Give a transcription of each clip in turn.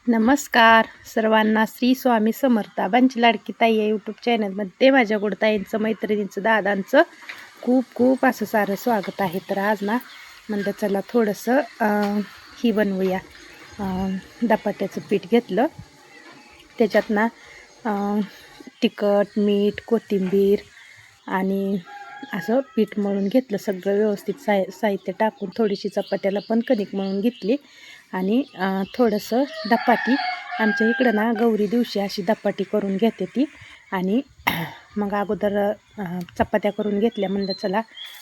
नमस्कार सर्वांना. श्री स्वामी समर्थाबांची लाडकी ताई या यूट्यूब चॅनलमध्ये माझ्या गोडताईंचं, मैत्रिणींचं, दादांचं खूप खूप असं सारं स्वागत आहे. तर आज ना म्हणलं चला थोडंसं ही बनवूया. धपाट्याचं पीठ घेतलं, त्याच्यात ना तिखट, मीठ, कोथिंबीर आणि असं पीठ मळून घेतलं. सगळं व्यवस्थित साहित्य टाकून थोडीशी चपात्याला पण कणिक मळून घेतली आणि थोडंसं धपाटी. आमच्या इकडं ना गौरी दिवशी अशी धपाटी करून घेते ती. आणि मग अगोदर चपात्या करून घेतल्या. म्हणलं चला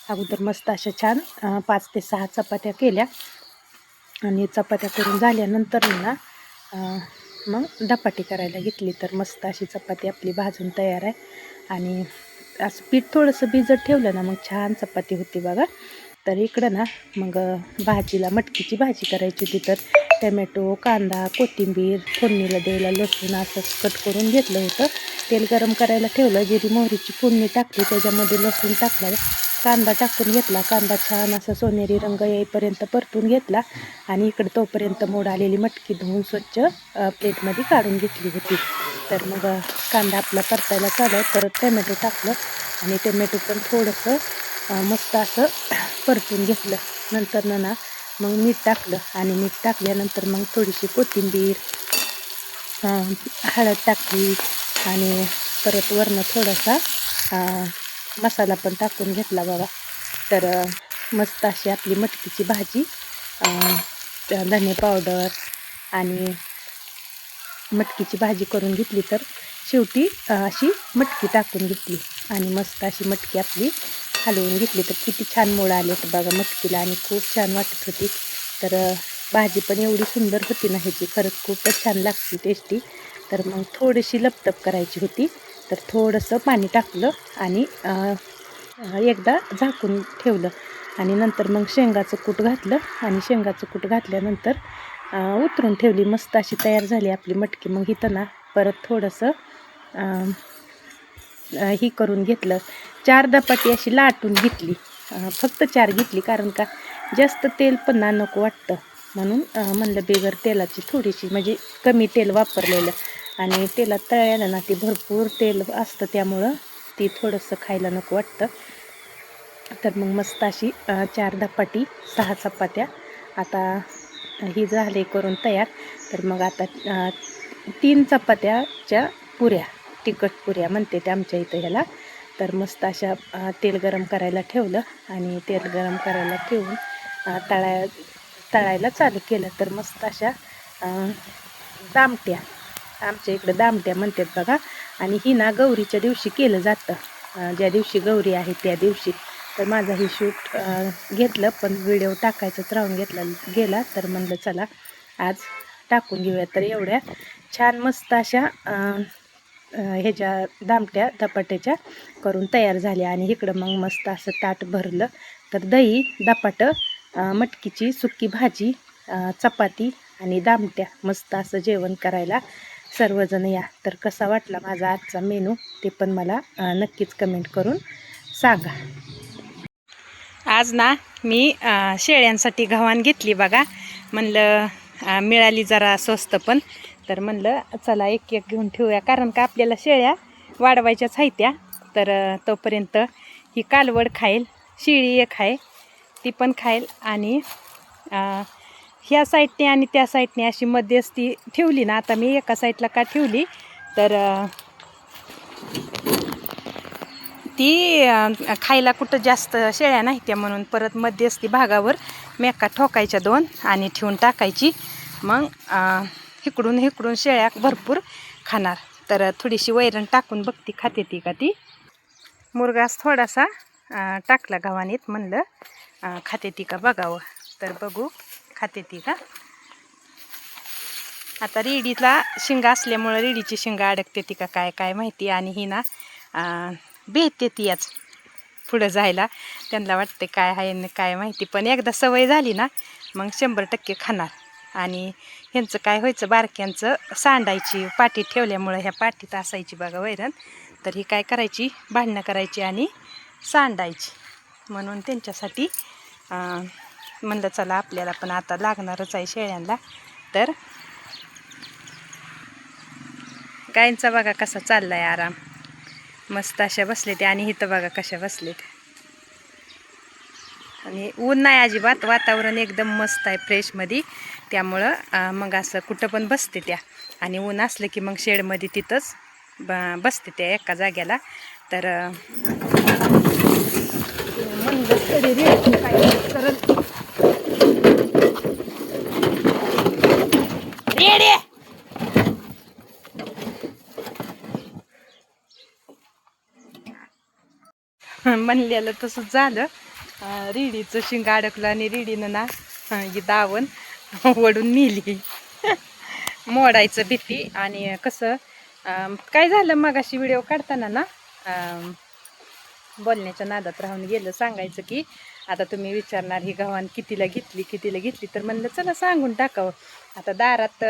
अगोदर मस्त अशा छान 5 ते 6 चपात्या केल्या आणि चपात्या करून झाल्यानंतर ना मग धपाटी करायला घेतली. तर मस्त अशी चपाती आपली भाजून तयार आहे. आणि असं पीठ थोडंसं भिजत ठेवलं ना मग छान चपाती होती बघा. तर इकडं ना मग भाजीला मटकीची भाजी करायची होती. तर टमॅटो, कांदा, कोथिंबीर, फोडणीला द्यायला लसूण असं कट करून घेतलं होतं. तेल गरम करायला ठेवलं, जिरी मोहरीची फोडणी टाकली, त्याच्यामध्ये लसूण टाकला, कांदा टाकून घेतला. कांदा छान असा सोनेरी रंग येईपर्यंत परतून घेतला आणि इकडे तोपर्यंत मोड आलेली मटकी धुवून स्वच्छ प्लेटमध्ये काढून घेतली होती. तर मग कांदा आपला परतायला चालू आहे. परत टमॅटो टाकलं आणि टमॅटो पण थोडंसं मस्त असं परतून घेतलं. नंतर ना मग मीठ टाकलं आणि मीठ टाकल्यानंतर मग थोडीशी कोथिंबीर, हळद टाकली आणि परत वरनं थोडासा मसाला पण टाकून घेतला बघा. तर मस्त अशी आपली मटकीची भाजी, धने पावडर आणि मटकीची भाजी करून घेतली. तर शेवटी अशी मटकी टाकून घेतली आणि मस्त अशी मटकी आपली हलवून घेतली. तर किती छान मोड आले तर बघा मटकीला आणि खूप छान वाटत होती. तर भाजी पण एवढी सुंदर होती ना ह्याची, खरंच खूपच छान लागते, टेस्टी. तर मग थोडीशी लपतप करायची होती. तर थोडंसं पाणी टाकलं आणि एकदा झाकून ठेवलं आणि नंतर मग शेंगाचं कूट घातलं आणि शेंगाचं कूट घातल्यानंतर उतरून ठेवली. मस्त अशी तयार झाली आपली मटकी. मग इथं ना परत थोडंसं ही करून घेतलं, 4 धपाटी अशी लाटून घेतली. फक्त 4 घेतली कारण का जास्त तेल पण ना नको वाटतं, म्हणून म्हणलं बेगर तेलाची थोडीशी, म्हणजे कमी तेल वापरलेलं. आणि तेलात तळायला ना ती भरपूर तेल असतं, त्यामुळं ती थोडंसं खायला नको वाटतं. तर मग मस्त अशी 4 धपाटी 6 चपात्या आता ही झाले करून तयार. तर मग आता 3 चपात्याच्या पुऱ्या, तिखट पुऱ्या म्हणते ते आमच्या इथं ह्याला. तर मस्त अशा तेल गरम करायला ठेवलं आणि तेल गरम करायला ठेवून तळायला चालू केलं. तर मस्त अशा दामट्या, आमच्या इकडं दामट्या म्हणतात बघा. आणि ही ना गौरीच्या दिवशी केलं जातं, ज्या दिवशी गौरी आहे त्या दिवशी. तर माझा ही शूट घेतलं पण व्हिडिओ टाकायचंच राहून गेला. तर म्हणलं चला आज टाकून घेऊया. तर एवढ्या छान मस्त अशा ह्याच्या दामट्या धपाट्याच्या करून तयार झाल्या. आणि इकडं मग मस्त असं ताट भरलं. तर दही, धपाटं, मटकीची सुकी भाजी, चपाती आणि दामट्या, मस्त असं जेवण करायला सर्वजण या. तर कसा वाटला माझा आजचा मेनू ते पण मला नक्कीच कमेंट करून सांगा. आज ना मी शेळ्यांसाठी गव्हाण घेतली बघा. म्हणलं मिळाली जरा स्वस्त पण. तर म्हणलं चला एक एक घेऊन ठेवूया, कारण का आपल्याला शेळ्या वाढवायच्याच आहेत त्या. तर तोपर्यंत ही कालवड खाईल, शिळी एक आहे ती पण खाईल. आणि ह्या साईडने आणि त्या साईडने अशी मध्यस्थी ठेवली ना. आता मी एका साईडला का ठेवली तर ती खायला कुठं जास्त शेळ्या नाही त्या, म्हणून परत मध्यस्थी भागावर मेका ठोकायच्या 2 आणि ठेवून टाकायची. मग इकडून शेळ्या भरपूर खाणार. तर थोडीशी वैरण टाकून बघती खाते ती का. ती मुरगास थोडासा टाकला गव्हाणीत, म्हणलं खाते ती का बघावं. तर बघू खाते ती का. आता रेडीला शिंगा असल्यामुळं रेडीची शिंगा अडकते ती का काय काय माहिती. आणि ही ना भेटते ती याच पुढं जायला, त्यांना वाटते काय आहे काय माहिती. पण एकदा सवय झाली ना मग 100% खाणार. आणि ह्यांचं काय व्हायचं, बारक्यांचं सांडायची पाटीत ठेवल्यामुळं, ह्या पाटीत असायची बघा वैरण. तर ही काय करायची, भांडणं करायची आणि सांडायची. म्हणून त्यांच्यासाठी म्हणलं चला आपल्याला पण आता लागणारच आहे शेळ्यांना. तर गायींचा बघा कसा चाललाय आराम, मस्त अशा बसले ते. आणि इथं बघा कशा बसलेत. आणि ऊन नाही अजिबात, वातावरण एकदम मस्त आहे फ्रेशमध्ये. त्यामुळं मग असं कुठं पण बसते त्या. आणि ऊन असलं की मग शेडमध्ये तिथंच बसते त्या एका जाग्याला. तर म्हणलं तरी रेडे म्हणलेलं तसंच झालं. रिडीचं शिंग अडकलं आणि रिडीनं ना ही दावण ओढून नेली. मोडायचं भीती. आणि कसं काय झालं मगाशी व्हिडिओ काढताना ना बोलण्याच्या नादात राहून गेलं सांगायचं की आता तुम्ही विचारणार ही गव्हाण कितीला घेतली. तर म्हणलं चला सांगून टाकावं. आता दारात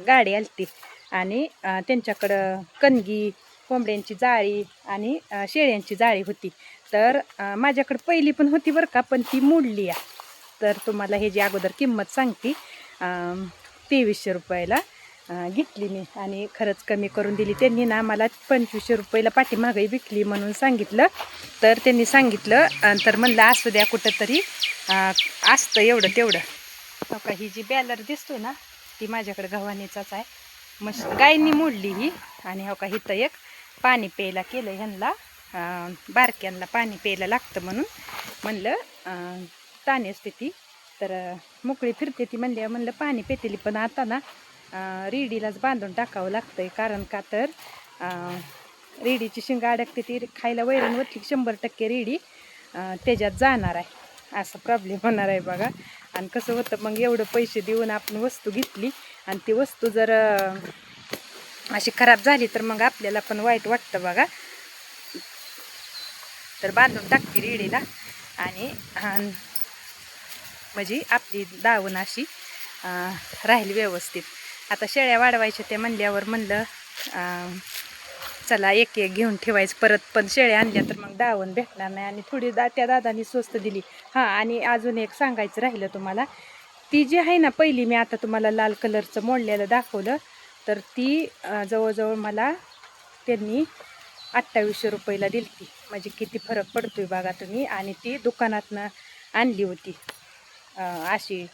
गाडी आलती आणि त्यांच्याकडं कणगी, कोंबड्यांची जाळी आणि शेळ्यांची जाळी होती. तर माझ्याकडं पहिली पण होती बरं का, पण ती मोडली आहे. तर तुम्हाला हे जी अगोदर किंमत सांगते, 2300 रुपयाला घेतली मी. आणि खरंच कमी करून दिली त्यांनी ना. मला 2500 रुपयाला पाठीमागही विकली म्हणून सांगितलं. तर त्यांनी सांगितलं तर म्हणलं असू द्या, कुठंतरी असतं एवढं तेवढं. हो का, ही जी बॅलर दिसतोय ना ती माझ्याकडे गव्हाणीचाच आहे. मस्त गायींनी मोडली ही. आणि हो का, इथं एक पाणी प्यायला केलं ह्यांना, बारक्यांना पाणी प्यायला लागतं म्हणलं ताणी असते ती. तर मोकळी फिरते ती म्हणलं पाणी पेतेली. पण आता ना रेडीलाच बांधून टाकावं लागतंय. कारण का तर रेडीची शिंग अडकते ती खायला वैरण वरती 100% रेडी त्याच्यात जाणार आहे. असं प्रॉब्लेम होणार आहे बघा. आणि कसं होतं मग, एवढं पैसे देऊन आपण वस्तू घेतली आणि ती वस्तू जर अशी खराब झाली तर मग आपल्याला पण वाईट वाटतं बघा. तर बांधून टाकते रेडीला. आणि म्हणजे आपली दावण अशी राहील व्यवस्थित. आता शेळ्या वाढवायच्या ते म्हणल्यावर म्हणलं चला एक एक घेऊन ठेवायचं परत. पण शेळ्या आणल्या तर मग दावण भेटणार नाही. आणि थोडी त्या दादानी स्वस्त दिली. हां, आणि अजून एक सांगायचं राहिलं तुम्हाला, ती जी आहे ना पहिली मी आता तुम्हाला लाल कलरचं मोडलेलं दाखवलं, तर ती जवळजवळ मला त्यांनी 2800 रुपयाला दिली ती. म्हणजे किती फरक पडतोय बघा तुम्ही. आणि ती दुकानातनं आणली होती अशी,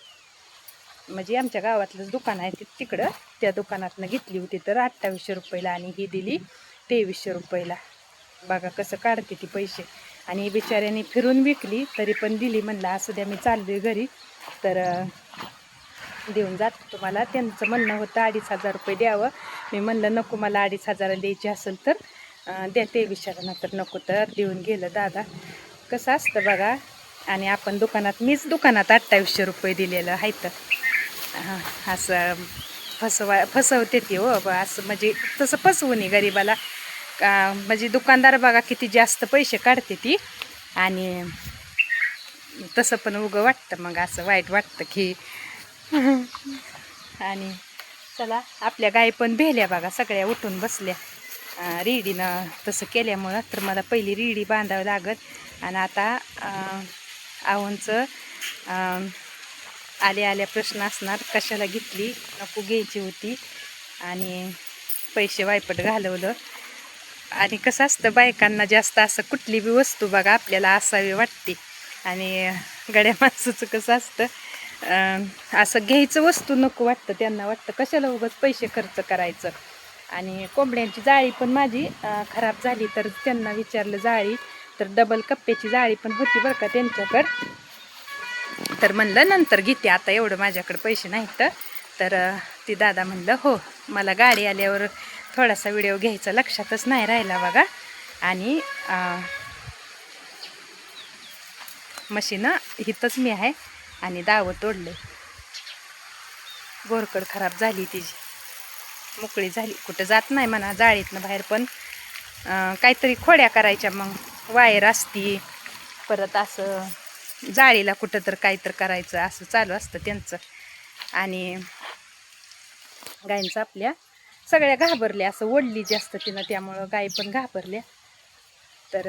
म्हणजे आमच्या गावातलंच दुकान आहे तिकडं, त्या दुकानातनं घेतली होती. तर 2800 रुपयाला आणि ही दिली 2300 रुपयाला. बघा कसं काढते ती पैसे. आणि बिचाऱ्यांनी फिरून विकली तरी पण दिली. म्हणलं असू द्या, मी चाललोय घरी तर देऊन जातो तुम्हाला. त्यांचं म्हणणं होतं 2500 रुपये द्यावं. मी म्हणलं नको, मला 2500 द्यायची असेल तर द्या 2300, नंतर नको. तर देऊन गेलं दादा. कसं असतं बघा. आणि आपण मीच दुकानात 2800 रुपये दिलेलं आहे. तर असं फसवते ती हो. असं म्हणजे तसं फसवून गरीबाला म्हणजे दुकानदार बघा किती जास्त पैसे काढते ती. आणि तसं पण उगं वाटतं मग, असं वाईट वाटतं की आणि चला, आपल्या गाई पण भेल्या बघा सगळ्या उठून बसल्या रेडीनं तसं केल्यामुळं. तर मला पहिली रेडी बांधावं लागत. आणि आता आवनचं आल्या प्रश्न असणार, कशाला घेतली, नको घ्यायची होती आणि पैसे वायपट घालवलं. आणि कसं असतं बायकांना जास्त असं कुठली बी वस्तू बघा आपल्याला असावी वाटते. आणि गड्या माणसाचं कसं असतं, असं घ्यायचं वस्तू नको वाटतं. त्यांना वाटतं कशाला उगाच पैसे खर्च करायचं. आणि कोंबड्यांची जाळी पण माझी खराब झाली. तर त्यांना विचारलं जाळी, तर डबल कप्प्याची जाळी पण होती बरं का त्यांच्याकडं. तर म्हणलं नंतर घेते, आता एवढं माझ्याकडे पैसे नाहीत. तर ती दादा म्हणलं हो, मला गाडी आल्यावर थोडासा व्हिडिओ घ्यायचा लक्षातच नाही राहिला बघा. आणि मशीन इथंच मी आहे. आणि दावं तोडलं, गोरकड खराब झाली तिची, मोकळी झाली, कुठं जात नाही म्हणा जाळीतनं बाहेर. पण काहीतरी खोड्या करायच्या, मग वायर असती, परत असं जाळीला कुठं तर काहीतरी करायचं, असं चालू असतं त्यांचं. आणि गायींचं आपल्या सगळ्या घाबरल्या, असं ओढली जास्त तिनं, त्यामुळं गायी पण घाबरल्या. तर